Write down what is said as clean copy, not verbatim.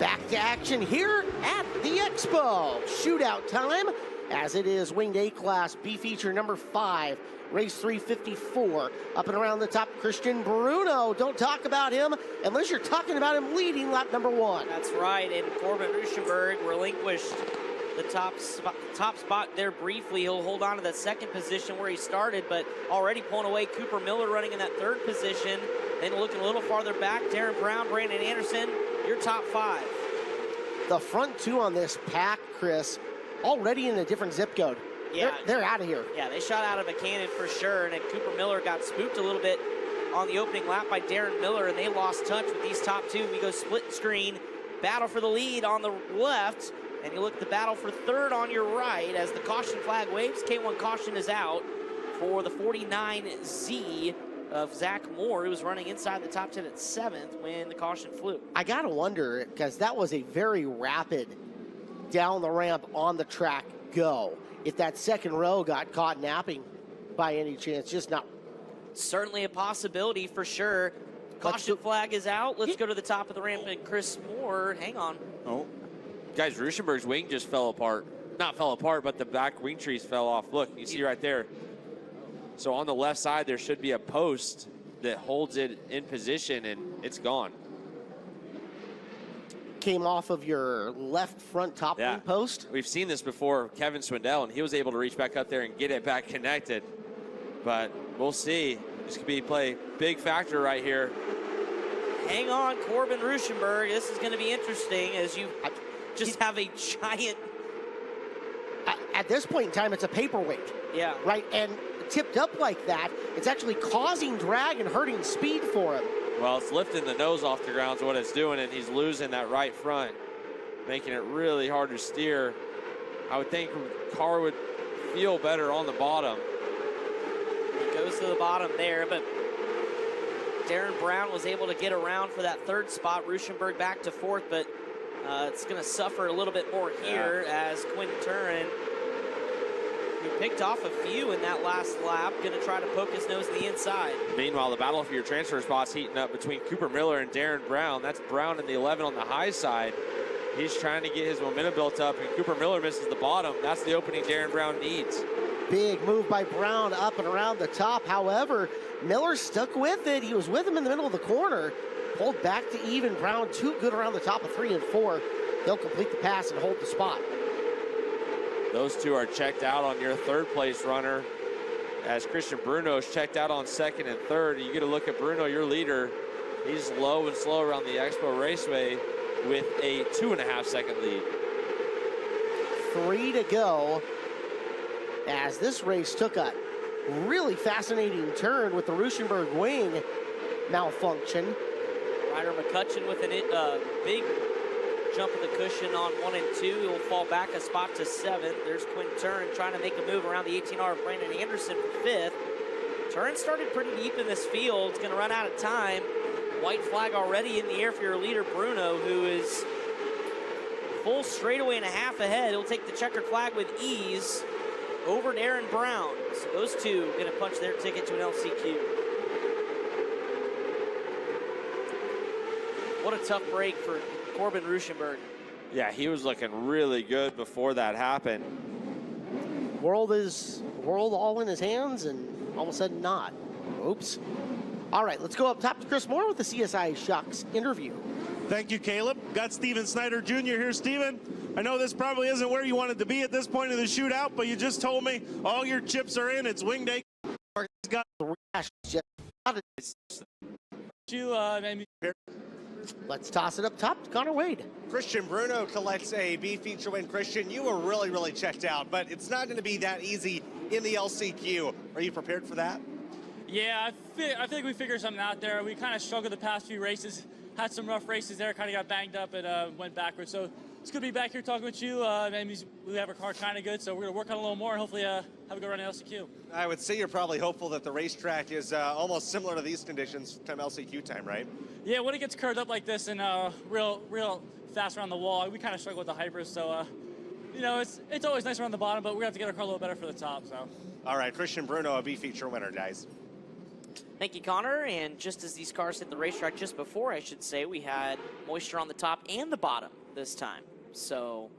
Back to action here at the Expo. Shootout time, as it is winged A class B feature number 5, race 354. Up and around the top, Christian Bruno. Don't talk about him unless you're talking about him leading lap number 1. That's right, and Corbin Ruschenberg relinquished the top spot there briefly. He'll hold on to that second position where he started, but already pulling away Cooper Miller running in that third position. Then looking a little farther back, Darren Brown, Brandon Anderson, your top 5. The front 2 on this pack, Chris, already in a different zip code. Yeah, they're out of here. Yeah, they shot out of a cannon for sure, and then Cooper Miller got spooked a little bit on the opening lap by Darren Miller, and they lost touch with these top 2. We go split screen, battle for the lead on the left, and you look at the battle for third on your right as the caution flag waves. K1 caution is out for the 49Z of Zach Moore, who was running inside the top 10 at 7th when the caution flew. I gotta wonder, because that was a very rapid down the ramp on the track go. If that second row got caught napping by any chance, just not. Certainly a possibility for sure. Caution flag is out. Let's go to the top of the ramp, and Chris Moore, hang on. Oh, guys, Ruschenberg's wing just fell apart. Not fell apart, but the back wing trees fell off. Look, you see right there. So on the left side, there should be a post that holds it in position, and it's gone. Came off of your left front top wing post. We've seen this before, Kevin Swindell, and he was able to reach back up there and get it back connected. But we'll see. This could be play big factor right here. Hang on, Corbin Ruschenberg. This is going to be interesting as you just have a giant. At this point in time, it's a paperweight. Yeah. Right, and tipped up like that, it's actually causing drag and hurting speed for him. Well, it's lifting the nose off the ground is what it's doing, and he's losing that right front, making it really hard to steer. I would think the car would feel better on the bottom. He goes to the bottom there, but Darren Brown was able to get around for that third spot. Ruschenberg back to 4th, but it's going to suffer a little bit more here as Quinn Turin, who picked off a few in that last lap, going to try to poke his nose to the inside. Meanwhile, the battle for your transfer spots heating up between Cooper Miller and Darren Brown. That's Brown in the 11 on the high side. He's trying to get his momentum built up, and Cooper Miller misses the bottom. That's the opening Darren Brown needs. Big move by Brown up and around the top. However, Miller stuck with it. He was with him in the middle of the corner. Pulled back to even. Brown too good around the top of 3 and 4. They'll complete the pass and hold the spot. Those two are checked out on your third place runner, as Christian Bruno is checked out on 2nd and 3rd. You get a look at Bruno, your leader. He's low and slow around the Expo Raceway with a 2.5-second lead. 3 to go as this race took a really fascinating turn with the Ruschenberg wing malfunction. Ryder McCutcheon with a big jump of the cushion on 1 and 2. He'll fall back a spot to 7th. There's Quinn Turin trying to make a move around the 18R of Brandon Anderson for 5th. Turin started pretty deep in this field. It's going to run out of time. White flag already in the air for your leader, Bruno, who is full straightaway and a half ahead. He'll take the checkered flag with ease over Darren Brown. So those two going to punch their ticket to an LCQ. What a tough break for Corbin Ruschenberg. Yeah, he was looking really good before that happened. World all in his hands, and all of a sudden not. Oops. All right, let's go up top to Chris Moore with the CSI Shocks interview. Thank you, Caleb. Got Steven Snyder Jr. here. Steven, I know this probably isn't where you wanted to be at this point of the shootout, but you just told me all your chips are in. It's winged A. Got the rash. Let's toss it up top to Connor Wade. Christian Bruno collects a B feature win. Christian, you were really checked out, but it's not going to be that easy in the LCQ. Are you prepared for that? Yeah, I think we figured something out there. We kind of struggled the past few races, had some rough races there, kind of got banged up and went backwards. So it's good to be back here talking with you. Maybe we have our car kind of good, so we're going to work on it a little more and hopefully have a good run at LCQ. I would say you're probably hopeful that the racetrack is almost similar to these conditions come LCQ time, right? Yeah, when it gets curved up like this and real fast around the wall, we kind of struggle with the hypers. So, you know, it's always nice around the bottom, but we're going to have to get our car a little better for the top. So. All right, Christian Bruno, a B feature winner, guys. Thank you, Connor. And just as these cars hit the racetrack just before, I should say, we had moisture on the top and the bottom this time. So